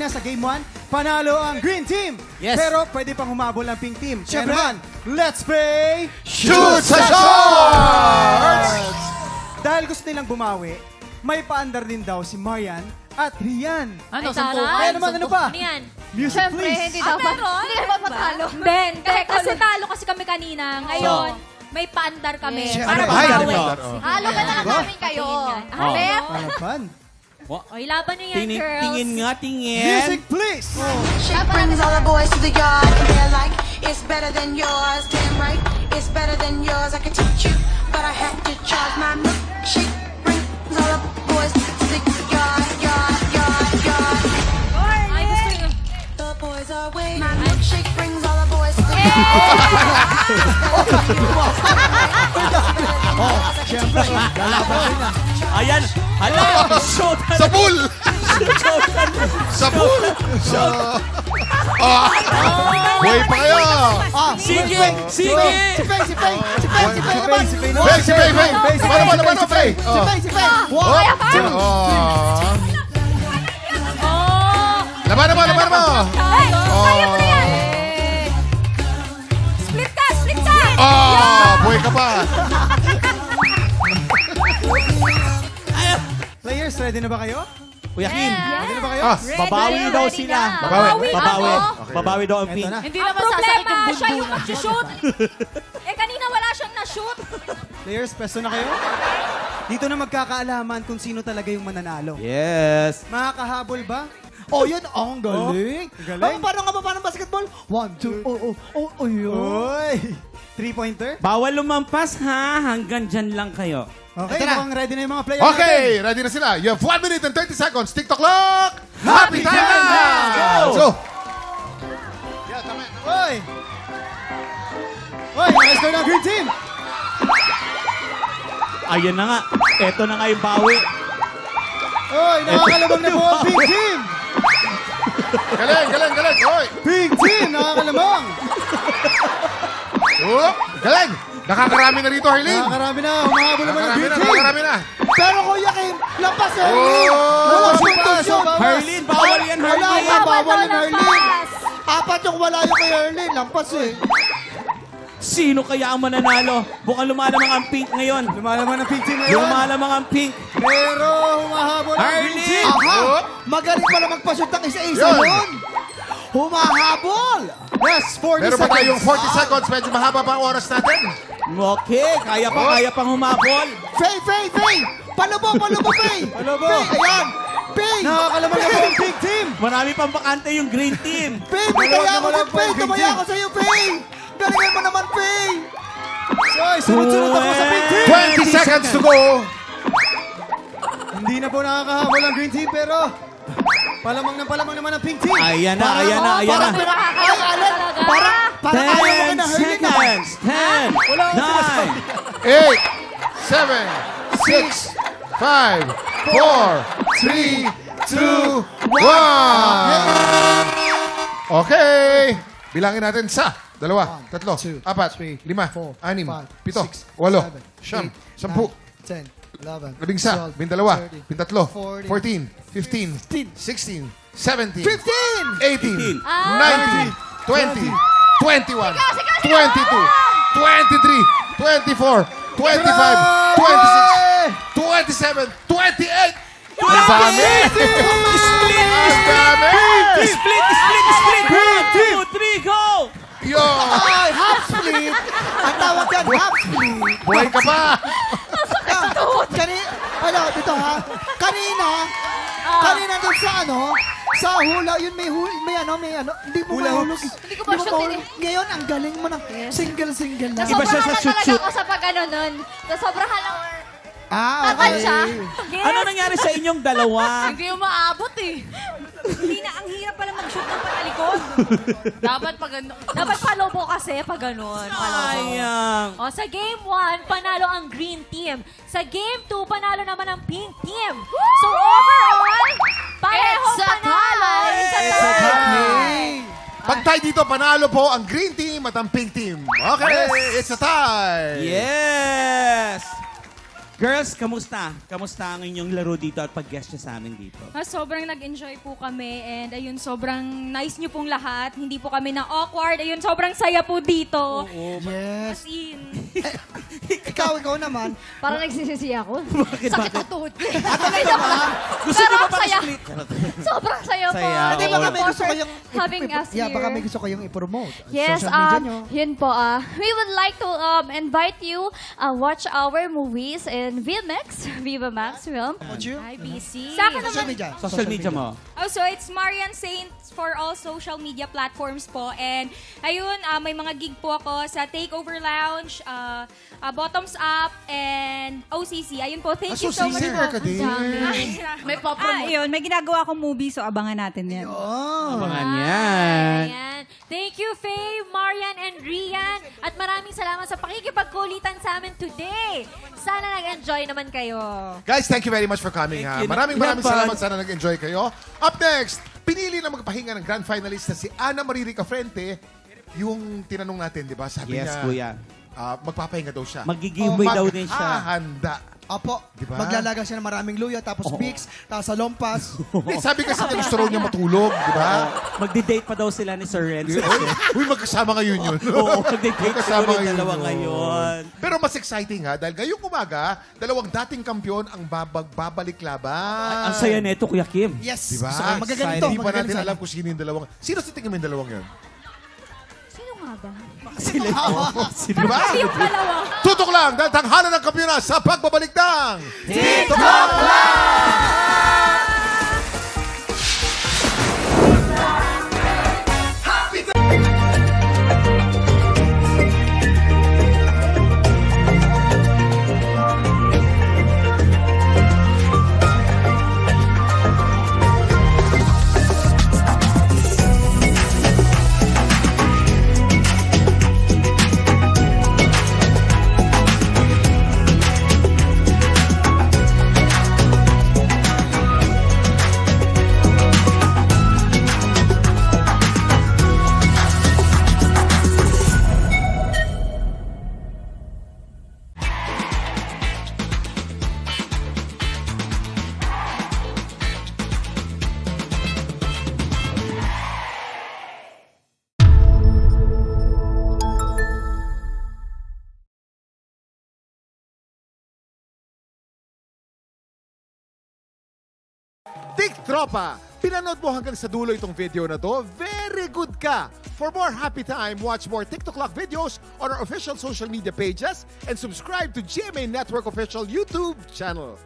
kanina sa Game 1, panalo ang Green Team. Yes. Pero pwede pang humabol ang Pink Team. Kaya naman, let's play Shoot sa shorts! Dahil gusto nilang bumawi, may paandar din daw si Marian at Rian. Ano, Ay, sampu? taray. Kaya naman, ano pa? Ano yan? Music Siyempre, please. hindi dapat. Hindi dapat matalo. Hindi, kasi talo kasi kami kanina. Ngayon, may paandar kami. Yes. Para Ay, bumawi. Halo ka na lang namin kayo. Ah, Bep, Ano fun? Oy, laban niyo yan, Tingin, girls. tingin nga, tingin. Music please. She brings all the boys to the yard and they're like, it's better than yours. Damn right, it's better than yours. I could teach you, but I had to charge my milkshake. Brings all the boys to the yard, yard, yard, yard. Ay, gusto niyo. The boys are waiting. My milkshake brings all the boys to the yard. Siyempre, lalaban din na. Ayan, hala, shoot. Sa pool! Sa pool! Buhay pa kayo! Sige, sige. Si Faye naman. Si Faye, si Faye, Faye! Naman, Faye! Si Faye. Oh, laban mo! Ay, kaya mo na yan. Split ka, split ka. Buhay ka pa! Players, ready na ba kayo? Kuya Kim, Ready na ba kayo? babawi daw sila. Babawi. Babawi. Ako? Babawi daw ang Ito pink. na. Hindi Ang naman sasakit yung problema, bundo siya yung na. mag-shoot. Kanina wala siyang na-shoot. Players, pesto na kayo? Dito na magkakaalaman kung sino talaga yung mananalo. Yes. Makakahabol ba? Oh, yun. Oh, ang galing. galing. Paano nga ba? Paano basketball? 1, 2, yun. Oy! 3-pointer? Bawal lumampas ha, hanggang dyan lang kayo. Okay, Ito na. mukhang ready na yung mga players Okay, ready na sila. You have 1 minute and 30 seconds. TikTok clock! Happy time na! Let's go! Yeah, tama. Oy! Oy, let's go na Green Team! Ayan na nga. Eto na nga yung bawi. Oy, nakakalabang na po ang Pink Team! Galing! Hoy! Pink Team, nakakalabang! Galing! Nakakarami na rito, Harleen! Nakakarami na, humahabol naman ang Green Team! Nakakarami na! Pero Kuya Kim, lampas eh. Oh! Wala Bawas, puntos yun. bawas. Harleen, bawal yan, Wala Harleen. ka, bawal daw yung ng Harleen. pass. Apat yung wala yung kay Harleen. Lampas eh. Sino kaya ang mananalo? Bukang lumalamang ang pink ngayon. Lumalaman ang Pink Team ngayon. Lumalamang ang pink. Pero humahabol ang Green Harleen! Team! Aha! Magaling pala magpa-shoot ng isa-isa Yun. yun. Humahabol. Yes, 40 Meron pa seconds. tayong 40 seconds. Medyo mahaba pa ang oras natin. Okay, kaya pang humabol. Faye. Palubo, Faye. Palubo. Faye, ayan. Faye. Nakakalabang na po ang Pink Team! Marami pang bakante yung green team. Faye, tumaya ako Wala dun, po Faye. yung Green Tumaya Team. ako sa'yo, Faye. Galingan mo naman, Faye. Oy, sunod-sunod ako sa Pink Team! 20 seconds to go. Hindi na po nakakahabol ang Green Team, pero palamang naman ang Pink Team! Ayan na. Ay, Alan. Parang ayaw mo 10 na Harleen. seconds. 10, 9. 8, 7, 6, 5, 4, 3, 2, 1. Okay. Bilangin natin sa 2, 3, 4, 5, 6, 7, 8, 9, 10, 11, 12, 13, 14, 15, 16, 17, 18, 19, 20, 21, 22, 23, 24, 25, 26, 27, 28! Ang dami! Ang dami! Split. 1, 2, 3, go! Yo! Ay, half split. Ang tawag yan, half split. Buhay ka pa! Ano, dito ha? Kanina doon sa sa hula, yun may hindi mo Hula mahulog. hoops. Hindi ko pa shoot mahulog. Ngayon, ang galing mo ng single na. Iba siya sa Nasobrahan shoot-shoot. talaga ako sa pag-ano nun. Nasobrahan lang. Ah, Takal okay. siya. Ano nangyari sa inyong dalawa? Hindi umaabot eh. Hindi na, ang hirap pala mag-shoot ng patalikod. Dapat pag ano. Dapat palobo kasi pag ganun. Palobo. Sayang. O, sa Game 1, panalo ang Green Team. Sa Game 2, panalo naman ang Pink Team. So, overall, parehong It's a panalo. tie. It's a It's a tie. tie. Pag tayo dito, panalo po ang Green Team at ang Pink Team. Okay, it's a tie! Yes. Girls, kamusta? Kamusta ang inyong laro dito at pag-guest nyo sa amin dito? Sobrang nag-enjoy po kami and ayun, sobrang nice niyo pong lahat. Hindi po kami na awkward. Ayun, sobrang saya po dito. Yes. As in. Ikaw naman. Parang nagsisisi ako. Bakit, Sakit bakit? ang tuhod ko. Ay, joke lang. Gusto Pero niyo ba ang pang saya. split? Sobrang saya po. Saya, Hindi, oo. baka may po gusto for kayong... having us Yeah, baka here. may gusto kayong i-promote. Yes, Social media nyo. yun po. We would like to invite you watch our movies in VMAX, Viva Max Film. What's you? IBC. Sa akin Social naman, media. Social media mo. Oh, so it's Marian Saints for all social media platforms po. And ayun, may mga gig po ako sa Takeover Lounge, Bottoms Up, and OCC. Ayun po, thank you so much singer po. ka din. May papromote. Ayun, may ginagawa akong movie, so abangan natin yan. Oh. Abangan yan. Ayan. Thank you, Faye, Marian, and Rian. At maraming salamat sa pakikipagkulitan sa amin today. Sana nag-enjoy naman kayo. Guys, thank you very much for coming. Thank Ha. you. Maraming Napan. salamat. Sana nag-enjoy kayo. Up next, pinili na magpahinga ng grand finalist na si Ana Marie Ricafrente. Yung tinanong natin, di ba? Sabi Yes, niya, kuya. magpapahinga daw siya. Mag-giveaway daw din siya. Maghahanda. Opo. Diba? Maglalaga siya ng maraming luya, tapos Vicks, tapos salompas. Eh, sabi kasi niya gusto raw niya matulog, di ba? Magdi-date pa daw sila ni Sir Renzo. Uy, magkasama ngayon yun. Oo, magdi-date Magkasama siguro yung dalawa yun. ngayon. Pero mas exciting ha, dahil ngayong umaga, dalawang dating kampiyon ang babalik laban. Ang saya nito, Kuya Kim. Yes. Diba? Gusto ko. Magaganito. Hindi pa magaganito natin sana. alam kung sino yung dalawang. Sino sa tingin mo yung dalawang yun? sino nga ba? Sila. Sila. Diba? Yung dalawa. Tutok lang dahil tanghalan ng kampiyonas sa pagbabalik ng TikTok Tropa, pinanood mo hanggang sa dulo itong video na to, very good ka! For more happy time, watch more TikTok Clock videos on our official social media pages and subscribe to GMA Network official YouTube channel.